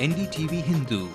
NDTV Hindu.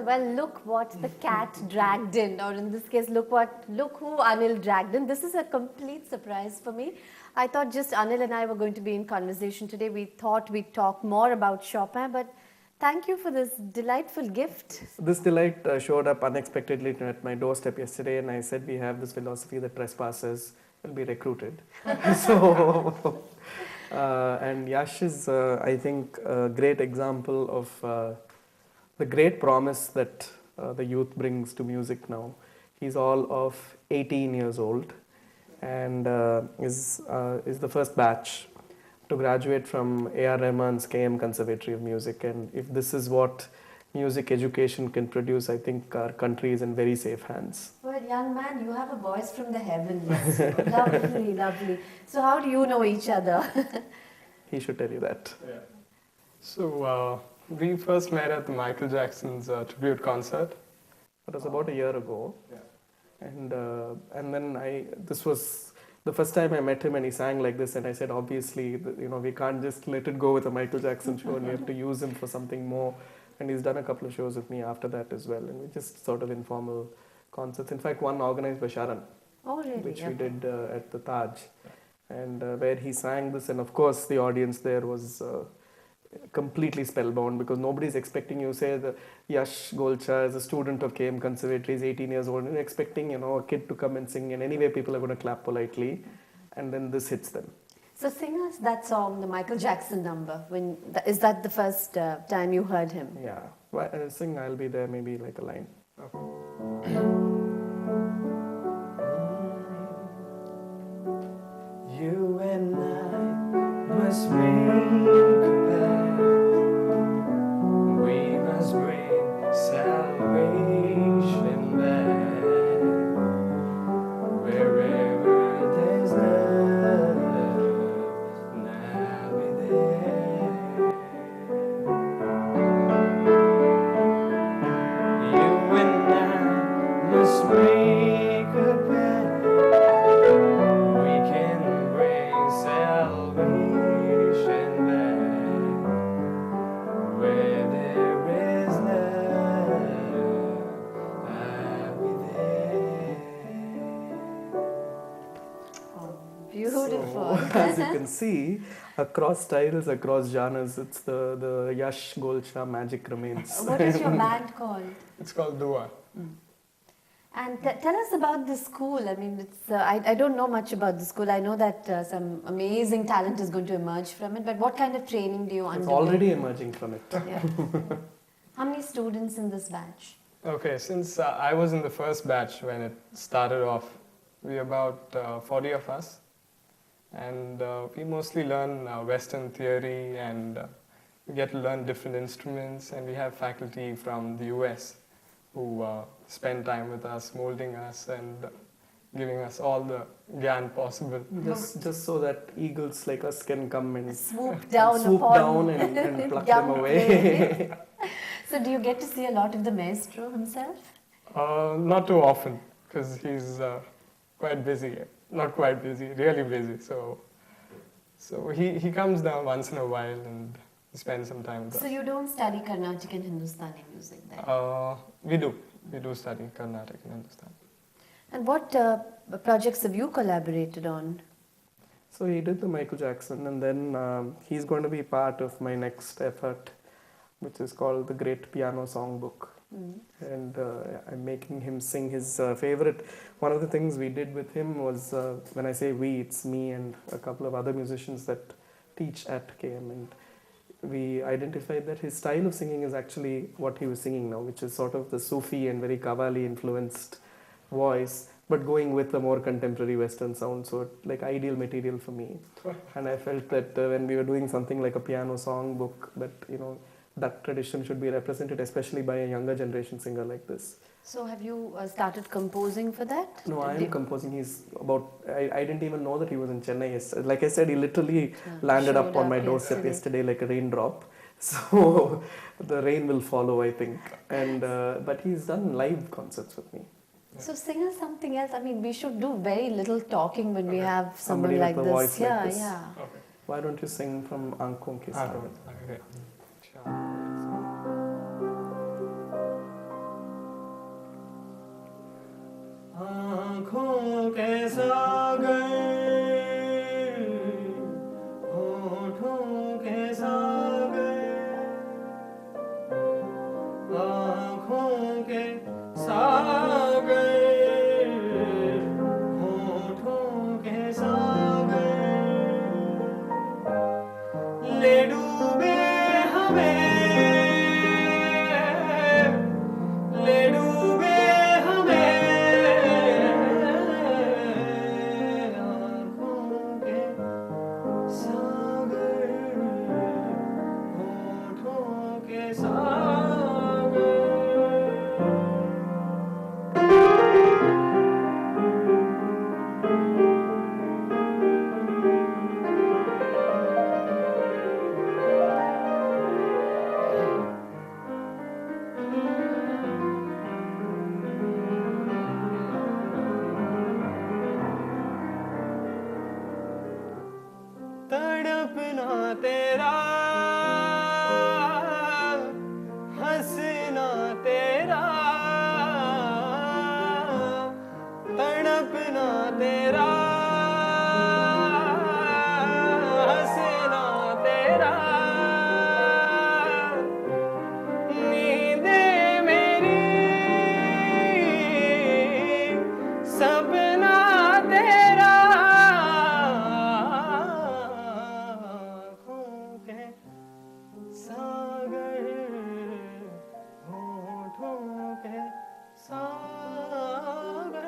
Well, look what the cat dragged in, or in this case, look who Anil dragged in. This is a complete surprise for me. I thought just Anil and I were going to be in conversation today. We thought we'd talk more about Chopin, but thank you for this delightful gift. This delight showed up unexpectedly at my doorstep yesterday, and I said we have this philosophy that trespassers will be recruited. And Yash is, I think, a great example of the great promise that the youth brings to music now. He's all of 18 years old and is the first batch to graduate from A.R. Rahman's KM Conservatory of Music. And if this is what music education can produce, I think our country is in very safe hands. Well, young man, you have a voice from the heavens. Lovely, lovely. So how do you know each other? He should tell you that. Yeah. So we first met at the Michael Jackson's tribute concert. It was about a year ago. Yeah. And then this was the first time I met him, and he sang like this, and I said, obviously, we can't just let it go with a Michael Jackson show, and we have to use him for something more. And he's done a couple of shows with me after that as well, and we just sort of informal concerts. In fact, one organized by Sharan, which we did at the Taj, and where he sang this, and of course the audience there was completely spellbound, because nobody's expecting you, say, the Yash Golcha is a student of KM Conservatory, is 18 years old, and you're expecting a kid to come and sing, and anyway people are going to clap politely, and then this hits them. So sing us that song, the Michael Jackson number. Is that the first time you heard him? Yeah, sing I'll Be There, maybe like a line. You and I must make a pact. We must bring salvation back. Wherever there's love, and I'll be there. You and I must make a pact. We can bring salvation back. Where there is love, I'll be there. Beautiful. As you can see, across styles, across genres, it's the Yash Golcha magic remains. What is your band called? It's called Dua. And tell us about the school. I mean, it's I don't know much about the school. I know that some amazing talent is going to emerge from it. But what kind of training do you It's undergo? already emerging from it. Yeah. How many students in this batch? Okay, since I was in the first batch when it started off, we about 40 of us, and we mostly learn Western theory, and we get to learn different instruments, and we have faculty from the US who spend time with us, molding us, and giving us all the gyan possible. Just so that eagles like us can come and Swoop down swoop upon down and pluck them young away. prey. So do you get to see a lot of the maestro himself? Not too often, because he's quite busy. Not quite busy, really busy. So he comes down once in a while and spends some time with So us. you don't study Carnatic and Hindustani music then? We do study Carnatic and Hindustani. And what projects have you collaborated on? So he did the Michael Jackson, and then he's going to be part of my next effort, which is called the Great Piano Songbook. And I'm making him sing his favorite. One of the things we did with him was, when I say we, it's me and a couple of other musicians that teach at KM, and we identified that his style of singing is actually what he was singing now, which is sort of the Sufi and very Qawwali influenced voice, but going with a more contemporary Western sound. So like ideal material for me. And I felt that when we were doing something like a piano song book, that that tradition should be represented, especially by a younger generation singer like this. So have you started composing for that? No, I am composing. I didn't even know that he was in Chennai. Like I said, he literally landed showed up on my up doorstep yesterday. yesterday like a raindrop. So the rain will follow, I think. And but he's done live concerts with me. So sing us something else. I mean, we should do very little talking when we have someone Somebody with like a this. voice like Yeah, this. yeah. Okay. Why don't you sing from Aankhon Ke Saath? Okay. Sure. आँखों के सागर होठों के सागर आँखों के सागर होठों के सागर ले डूबे हमें ले डूबे हमें आँखों के सागर होठों के सागर तड़पना तेरा हंसना तेरा तड़पना तेरा हंसना तेरा नींदे मेरी सपना तेरा आँखों के सागर होठों के सागर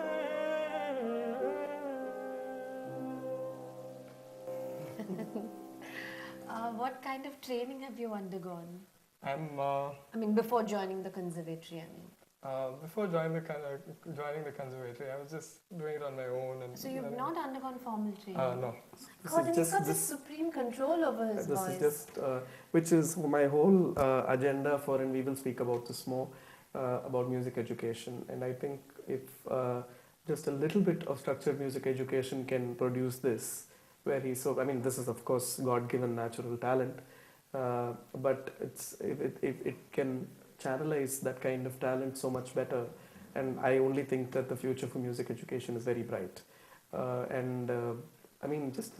What kind of training have you undergone? I'm I mean, before joining the conservatory, I mean. before joining the conservatory, I was just doing it on my own. And So you've learning. not undergone formal training? No. God, and he's got this- this supreme control over his This voice. is just, which is my whole agenda for, and we will speak about this more, about music education. And I think if just a little bit of structured music education can produce this, where I mean, this is of course God-given natural talent, but if it can channelize that kind of talent so much better, and I only think that the future for music education is very bright. I mean, just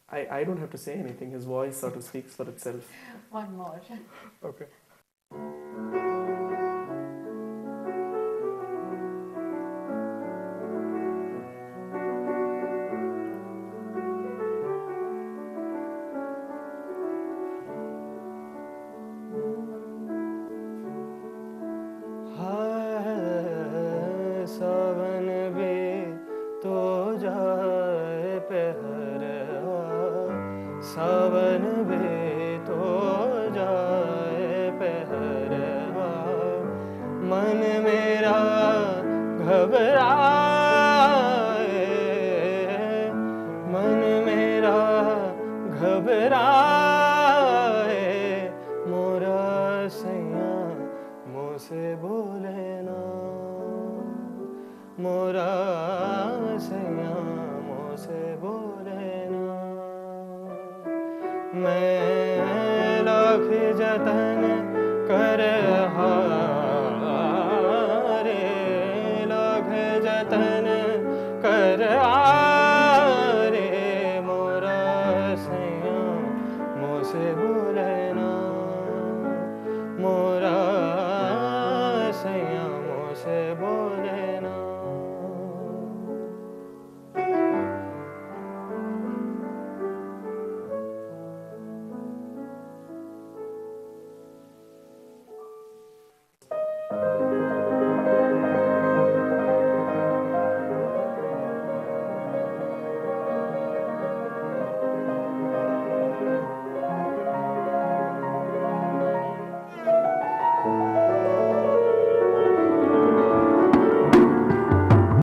I don't have to say anything. His voice sort of speaks for itself. One more. Okay. सावन भी तो जाए पहरवा, मन मेरा घबराए, मन मेरा घबराए, मोरा सैया मुँह से बोले ना, मोरा सैया मुँह से बोले ना। मैं लाख जतन कर हारे, लाख जतन कर हारे, मोरा सैया मुँह से बोले ना, मोरा सैया मुँह से बोले ना।